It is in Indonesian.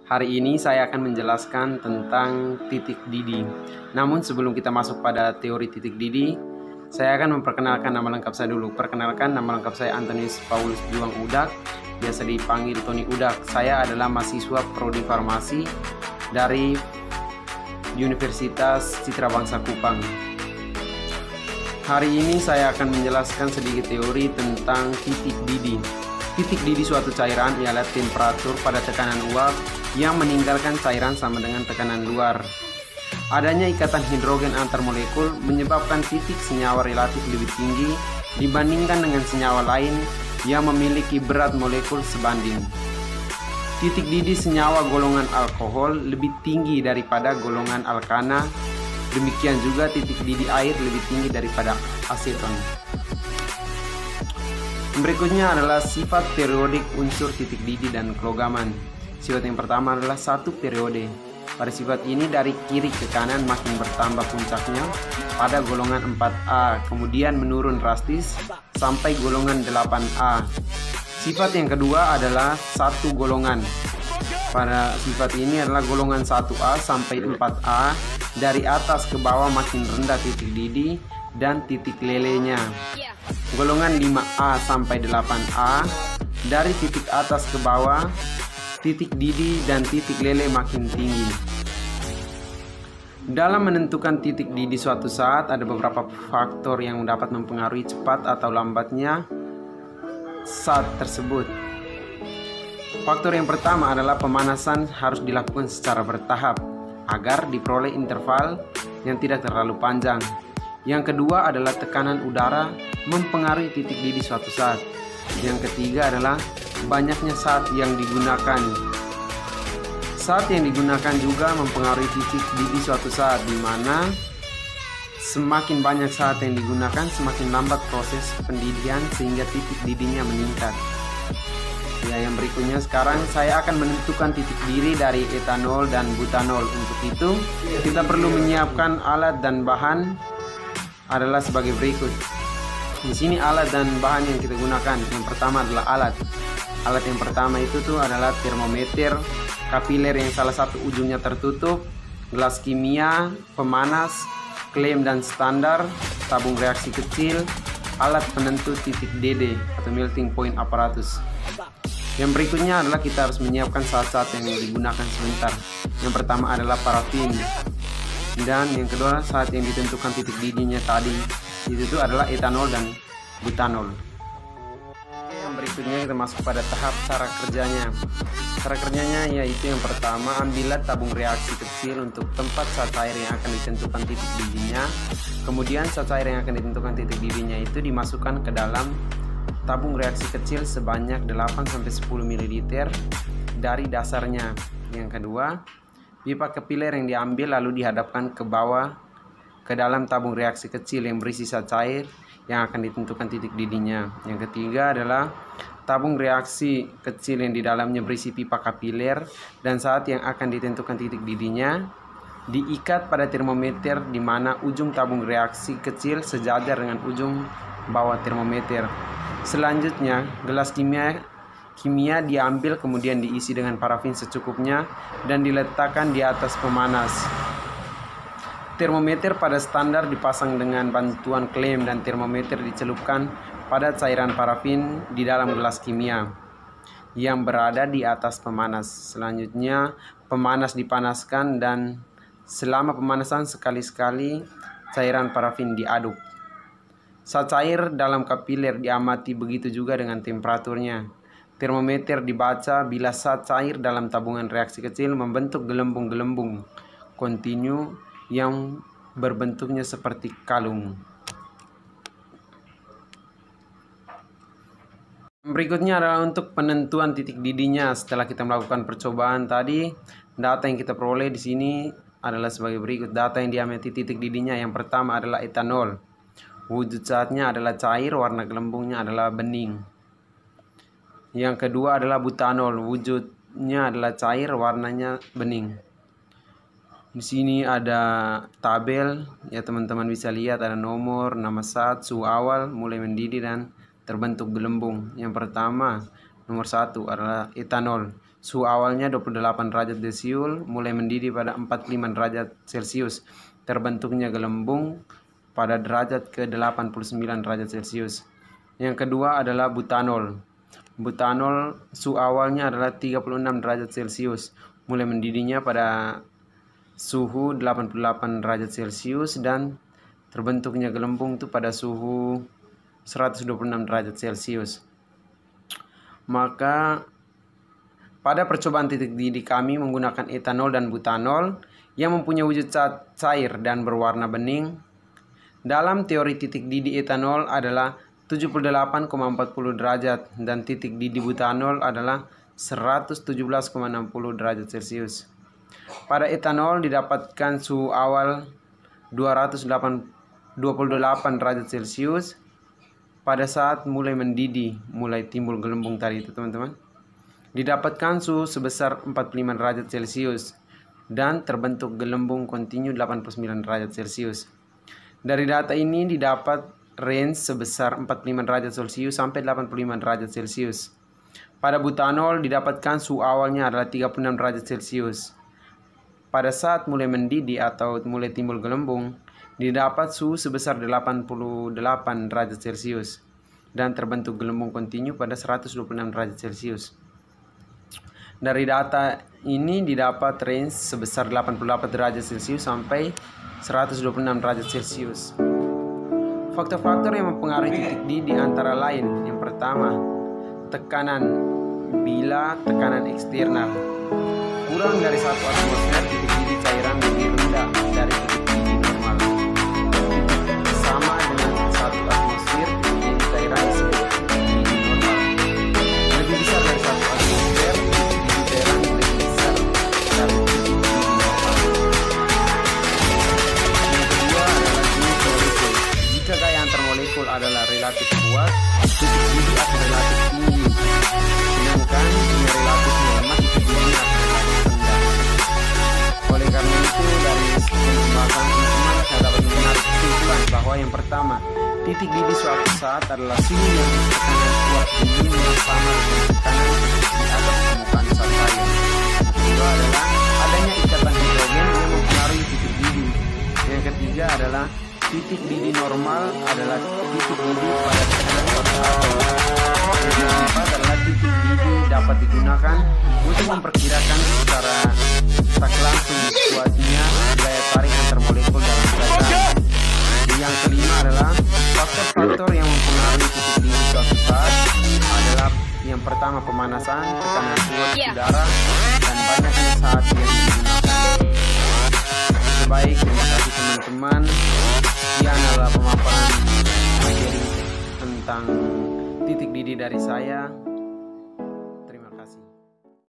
Hari ini saya akan menjelaskan tentang titik didih. Namun sebelum kita masuk pada teori titik didih, saya akan memperkenalkan nama lengkap saya dulu. Perkenalkan, nama lengkap saya Antonius Paulus Juang Udak, biasa dipanggil Tony Udak. Saya adalah mahasiswa Prodi Farmasi dari Universitas Citra Bangsa Kupang. Hari ini saya akan menjelaskan sedikit teori tentang titik didih. Titik didih suatu cairan ialah temperatur pada tekanan uap yang meninggalkan cairan sama dengan tekanan luar. Adanya ikatan hidrogen antar molekul menyebabkan titik senyawa relatif lebih tinggi dibandingkan dengan senyawa lain yang memiliki berat molekul sebanding. Titik didih senyawa golongan alkohol lebih tinggi daripada golongan alkana. Demikian juga titik didih air lebih tinggi daripada aseton. Berikutnya adalah sifat periodik unsur titik didih dan kelogaman. Sifat yang pertama adalah satu periode. Pada sifat ini dari kiri ke kanan makin bertambah puncaknya pada golongan 4A, kemudian menurun drastis sampai golongan 8A. Sifat yang kedua adalah satu golongan. Pada sifat ini adalah golongan 1A sampai 4A, dari atas ke bawah makin rendah titik didih dan titik lelenya. Golongan 5A sampai 8A, dari titik atas ke bawah titik didih dan titik lele makin tinggi. Dalam menentukan titik didih suatu saat ada beberapa faktor yang dapat mempengaruhi cepat atau lambatnya saat tersebut. Faktor yang pertama adalah pemanasan harus dilakukan secara bertahap agar diperoleh interval yang tidak terlalu panjang. Yang kedua adalah tekanan udara mempengaruhi titik didih suatu saat. Yang ketiga adalah banyaknya saat yang digunakan. Saat yang digunakan juga mempengaruhi titik didih suatu saat, di mana semakin banyak saat yang digunakan semakin lambat proses pendidihan sehingga titik didihnya meningkat. Ya, yang berikutnya sekarang saya akan menentukan titik didih dari etanol dan butanol. Untuk itu kita perlu menyiapkan alat dan bahan adalah sebagai berikut. Di sini alat dan bahan yang kita gunakan. Yang pertama adalah alat. Alat yang pertama itu adalah termometer kapiler yang salah satu ujungnya tertutup, gelas kimia, pemanas, klem dan standar, tabung reaksi kecil, alat penentu titik DD atau melting point apparatus. Yang berikutnya adalah kita harus menyiapkan saat-saat yang digunakan sebentar. Yang pertama adalah parafin, dan yang kedua saat yang ditentukan titik didihnya tadi itu adalah etanol dan butanol. Yang berikutnya kita masuk pada tahap cara kerjanya. Cara kerjanya yaitu yang pertama, ambillah tabung reaksi kecil untuk tempat zat cair yang akan ditentukan titik didihnya. Kemudian zat cair yang akan ditentukan titik didihnya itu dimasukkan ke dalam tabung reaksi kecil sebanyak 8-10 ml dari dasarnya. Yang kedua, pipa kepiler yang diambil lalu dihadapkan ke bawah ke dalam tabung reaksi kecil yang berisi zat cair yang akan ditentukan titik didihnya. Yang ketiga adalah tabung reaksi kecil yang di dalamnya berisi pipa kapiler, dan saat yang akan ditentukan titik didihnya diikat pada termometer di mana ujung tabung reaksi kecil sejajar dengan ujung bawah termometer. Selanjutnya, gelas kimia diambil kemudian diisi dengan parafin secukupnya dan diletakkan di atas pemanas. Termometer pada standar dipasang dengan bantuan klem dan termometer dicelupkan pada cairan parafin di dalam gelas kimia yang berada di atas pemanas. Selanjutnya, pemanas dipanaskan dan selama pemanasan sekali-sekali cairan parafin diaduk. Zat cair dalam kapiler diamati, begitu juga dengan temperaturnya. Termometer dibaca bila zat cair dalam tabungan reaksi kecil membentuk gelembung-gelembung kontinu yang berbentuknya seperti kalung. Berikutnya adalah untuk penentuan titik didihnya. Setelah kita melakukan percobaan tadi, data yang kita peroleh di sini adalah sebagai berikut. Data yang diamati titik didihnya, yang pertama adalah etanol. Wujud zatnya adalah cair, warna gelembungnya adalah bening. Yang kedua adalah butanol. Wujudnya adalah cair, warnanya bening. Di sini ada tabel, ya teman-teman bisa lihat ada nomor, nama zat, suhu awal, mulai mendidih dan terbentuk gelembung. Yang pertama, nomor 1 adalah etanol. suhu awalnya 28 derajat desiul, mulai mendidih pada 45 derajat Celcius. Terbentuknya gelembung pada derajat ke 89 derajat Celcius. Yang kedua adalah butanol. Butanol suhu awalnya adalah 36 derajat Celcius, mulai mendidihnya pada suhu 88 derajat Celcius dan terbentuknya gelembung itu pada suhu 126 derajat Celcius. Maka pada percobaan titik didih kami menggunakan etanol dan butanol yang mempunyai wujud cair dan berwarna bening. Dalam teori titik didih etanol adalah 78,40 derajat dan titik didih butanol adalah 117,60 derajat Celcius. Pada etanol didapatkan suhu awal 228 derajat Celcius pada saat mulai mendidih, mulai timbul gelembung tadi itu teman-teman. Didapatkan suhu sebesar 45 derajat Celcius dan terbentuk gelembung kontinu 89 derajat Celcius. Dari data ini didapat range sebesar 45 derajat Celcius sampai 85 derajat Celcius. Pada butanol didapatkan suhu awalnya adalah 36 derajat Celcius. Pada saat mulai mendidih atau mulai timbul gelembung, didapat suhu sebesar 88 derajat Celcius dan terbentuk gelembung kontinu pada 126 derajat Celcius. Dari data ini didapat range sebesar 88 derajat Celcius sampai 126 derajat Celcius. Faktor-faktor yang mempengaruhi titik didih antara lain: yang pertama, tekanan. Bila tekanan eksternal kurang dari 1 atmosfer, titik didih cairan lebih rendah dari titik didih normal. Sama dengan 1 atmosfer, titik didih cairan disebut titik didih normal. Lebih besar dari 1 atmosfer, titik didih cairan lebih besar dari titik didih normal. Yang kedua adalah jenis molekul. Jika gaya antar molekul adalah relatif kuat, titik didih akan relatif tinggi. Sedangkan yang relatifnya lemah, titik didih akan relatif rendah. Oleh karena itu, dari pembahasan teman-teman saya dapat menarik kesimpulan bahwa yang pertama, titik didih suatu saat adalah suhu yang tekanan kuat dingin yang sama dengan tekanan di atas permukaan saat lain. Yang kedua adalah adanya ikatan hidrogen yang mempengaruhi titik didih. Yang ketiga adalah titik didih normal adalah titik didih pada tekanan suatu atom. Yang keempat adalah titik didih dapat digunakan untuk memperkirakan secara tak langsung kuatnya daya tarik antar molekul dalam keadaan. Yang kelima adalah faktor-faktor yang mempengaruhi titik didih suatu saat adalah yang pertama pemanasan, tekanan kuat udara, dan banyaknya saat yang digunakan. Baik, terima kasih teman-teman. Sekian adalah pemaparan materi tentang titik didih dari saya.